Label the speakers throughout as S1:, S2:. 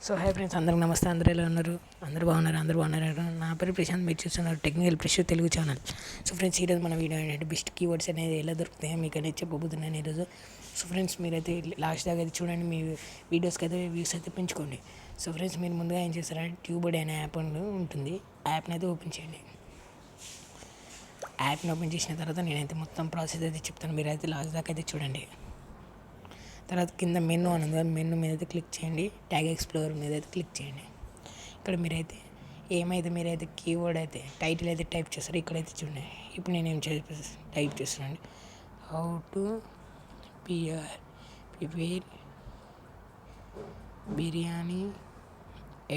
S1: So hi friends, అందరికి నమస్తే. అందరూ ఎలా ఉన్నారు? అందరూ బాగున్నారు. నా పేరు ప్రశాంత్, మీరు చూస్తున్నారు technical fresh Telugu channel. So friends, ఈరోజు మన వీడియో ఏంటంటే బెస్ట్ కీవర్డ్స్ అనేది ఎలా దొరుకుతాయో మీకు అనేది చెప్పబోతున్నాను ఈరోజు. సో ఫ్రెండ్స్, మీరైతే లాస్ట్ దాకా అయితే చూడండి, మీ వీడియోస్కి అయితే వ్యూస్ అయితే పెంచుకోండి. సో ఫ్రెండ్స్, మీరు ముందుగా ఏం చేస్తారంటే ట్యూబర్డ్ అనే యాప్ ఉంటుంది, యాప్ని అయితే ఓపెన్ చేయండి. యాప్ని ఓపెన్ చేసిన తర్వాత నేనైతే మొత్తం ప్రాసెస్ అయితే చెప్తాను, మీరైతే లాస్ట్ దాకా అయితే చూడండి. తర్వాత కింద మెనూ అని ఉంది, మెనూ మీద అయితే క్లిక్ చేయండి. ట్యాగ్ ఎక్స్ప్లోరర్ మీద అయితే క్లిక్ చేయండి. ఇక్కడ మీరైతే కీవర్డ్ అయితే టైటిల్ అయితే టైప్ చేస్తారు. ఇక్కడైతే చూడండి, ఇప్పుడు నేనేం టైప్ చేస్తున్నాను, how to prepare biryani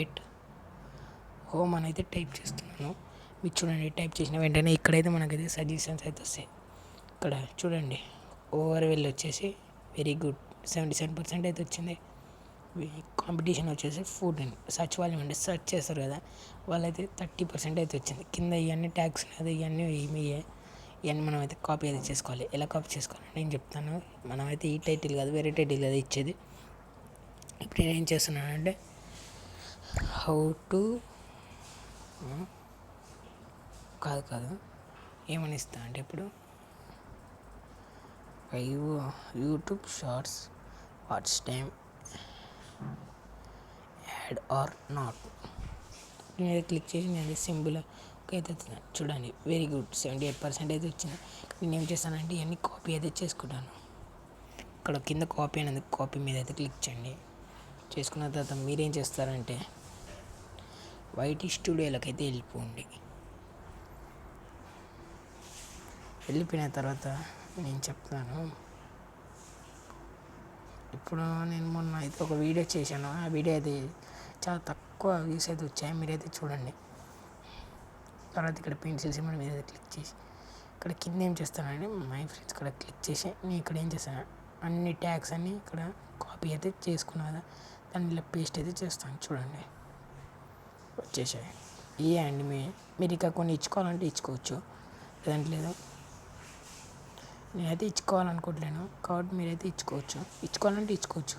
S1: at home అని అయితే టైప్ చేస్తున్నాను. మీరు చూడండి, టైప్ చేసిన వెంటనే ఇక్కడైతే మనకైతే సజెషన్స్ అయితే వస్తాయి. ఇక్కడ చూడండి, ఓవర్వెల్ వచ్చేసి వెరీ గుడ్ 77% అయితే వచ్చింది. కాంపిటీషన్ వచ్చేసి ఫుడ్ అండ్ సర్చ్ వాల్యూమ్ అంటే సెర్చ్ చేస్తారు కదా, వాళ్ళైతే 30% అయితే వచ్చింది. కింద ఇవన్నీ ట్యాగ్స్ కదా, ఇవన్నీ మనం అయితే కాపీ అయితే చేసుకోవాలి. ఎలా కాపీ చేసుకోవాలి నేను చెప్తాను. మనమైతే ఈ టైటిల్ కాదు, వేరే టైటిల్ కదా ఇచ్చేది. ఇప్పుడు నేను ఏం చేస్తున్నానంటే హౌ టు కాదు ఏమని ఇస్తా అంటే ఇప్పుడు YouTube shorts watch time add or not. నేను క్లిక్ చేసి నేను సింబల్ అయితే చూడండి, వెరీ గుడ్ 78% అయితే వచ్చింది. నేను ఏం చేస్తానంటే ఇవన్నీ కాపీ అయితే చేసుకుంటాను. ఇక్కడ కింద కాపీ అనేది కాపీ మీద అయితే క్లిక్ చేయండి. చేసుకున్న తర్వాత మీరేం చేస్తారంటే వైటీ స్టూడియోలోకి అయితే వెళ్ళిపోండి. వెళ్ళిపోయిన తర్వాత నేను చెప్తాను. ఇప్పుడు నేను మొన్న అయితే ఒక వీడియో చేశాను, ఆ వీడియో అయితే చాలా తక్కువ వ్యూస్ అయితే వచ్చాయి, మీరైతే చూడండి. తర్వాత ఇక్కడ పెన్సిల్ సింబల్ మీద క్లిక్ చేసి ఇక్కడ కింద ఏం చేస్తానంటే మై ఫ్రెండ్స్ ఇక్కడ క్లిక్ చేసి నేను ఇక్కడ ఏం చేస్తాను, అన్ని ట్యాగ్స్ అన్నీ ఇక్కడ కాపీ అయితే చేసుకున్నా కదా, దాన్ని ఇలా పేస్ట్ అయితే చేస్తాను. చూడండి, వచ్చేసాయి. అండి మీరు ఇక కొన్ని ఇచ్చుకోవాలంటే ఇచ్చుకోవచ్చు, లేదంటే లేదు. నేనైతే ఇచ్చుకోవాలనుకోవట్లేను కాబట్టి మీరైతే ఇచ్చుకోవాలంటే ఇచ్చుకోవచ్చు.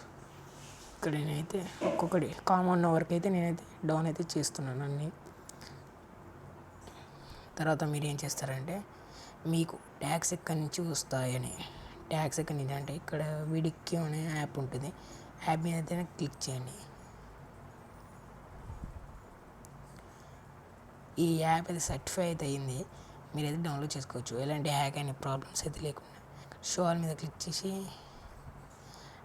S1: ఇక్కడ నేనైతే ఒక్కొక్కటి కామన్ వరకు అయితే నేనైతే డౌన్ అయితే చేస్తున్నాను అన్నీ. తర్వాత మీరు ఏం చేస్తారంటే మీకు ట్యాగ్స్ ఎక్కడి నుంచి వస్తాయని, ట్యాగ్స్ ఎక్కడి నుంచి అంటే ఇక్కడ వీడిక్యూ అనే యాప్ ఉంటుంది, యాప్ మీద అయితే క్లిక్ చేయండి. ఈ యాప్ అయితే సర్టిఫై అయితే అయింది, మీరైతే డౌన్లోడ్ చేసుకోవచ్చు. ఎలాంటి హ్యాక్ అయిన ప్రాబ్లమ్స్ అయితే లేకుండా. షో ఆల్ మీద క్లిక్ చేసి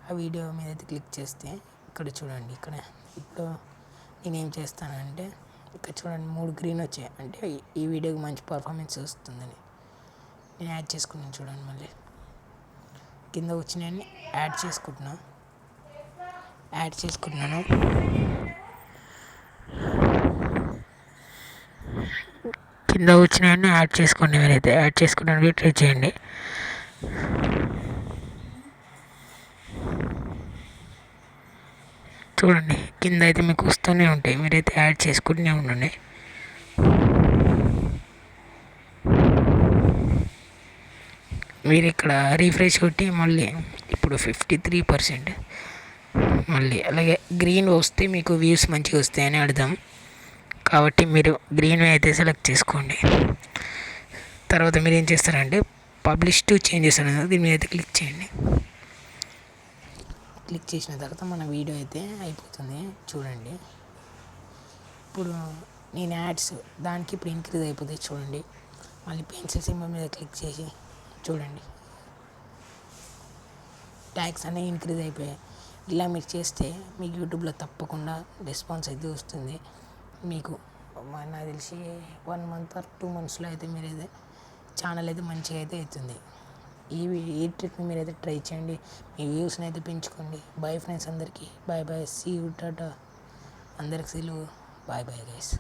S1: ఆ వీడియో మీద అయితే క్లిక్ చేస్తే ఇక్కడ చూడండి, ఇక్కడ ఇప్పుడు నేనేం చేస్తానంటే ఇక్కడ చూడండి 3 గ్రీన్ వచ్చాయి, అంటే ఈ వీడియోకి మంచి పర్ఫార్మెన్స్ వస్తుందని నేను యాడ్ చేసుకున్నాను. చూడండి, మళ్ళీ కింద వచ్చినాయని యాడ్ చేసుకుంటున్నాను. కింద వచ్చినాయని యాడ్ చేసుకోండి. మీరైతే యాడ్ చేసుకోవడానికి ట్రై చేయండి. చూడండి, కింద అయితే మీకు వస్తూనే ఉంటాయి, మీరైతే యాడ్ చేసుకుంటూనే ఉండండి. మీరు ఇక్కడ రీఫ్రెష్ కొట్టి మళ్ళీ ఇప్పుడు 53%, మళ్ళీ అలాగే గ్రీన్ వస్తే మీకు వ్యూస్ మంచిగా వస్తాయని అర్థం. కాబట్టి మీరు గ్రీన్ అయితే సెలెక్ట్ చేసుకోండి. తర్వాత మీరు ఏం చేస్తారంటే పబ్లిష్ టు చేంజెస్ అనేది దీని మీద అయితే క్లిక్ చేయండి. క్లిక్ చేసిన తర్వాత మన వీడియో అయితే అయిపోతుంది. చూడండి, ఇప్పుడు నేను యాడ్స్ దానికి ఇప్పుడు ఇంక్రీజ్ అయిపోతాయి. చూడండి, మళ్ళీ పెన్సిల్ సింబల్ మీద క్లిక్ చేసి చూడండి, ట్యాగ్స్ అనేవి ఇంక్రీజ్ అయిపోయాయి. ఇలా మీరు చేస్తే మీకు యూట్యూబ్లో తప్పకుండా రెస్పాన్స్ అయితే వస్తుంది. మీకు నాకు తెలిసి 1 month or 2 monthsలో అయితే మీరైతే ఛానల్ అయితే మంచిగా అయితే అవుతుంది. ఈ ట్రిక్ని మీరైతే ట్రై చేయండి, మీ వ్యూస్ని అయితే పెంచుకోండి. బాయ్ ఫ్రెండ్స్, అందరికీ బాయ్. సీ యూ, టాటా. అందరికి సెలవు, బాయ్ గైస్.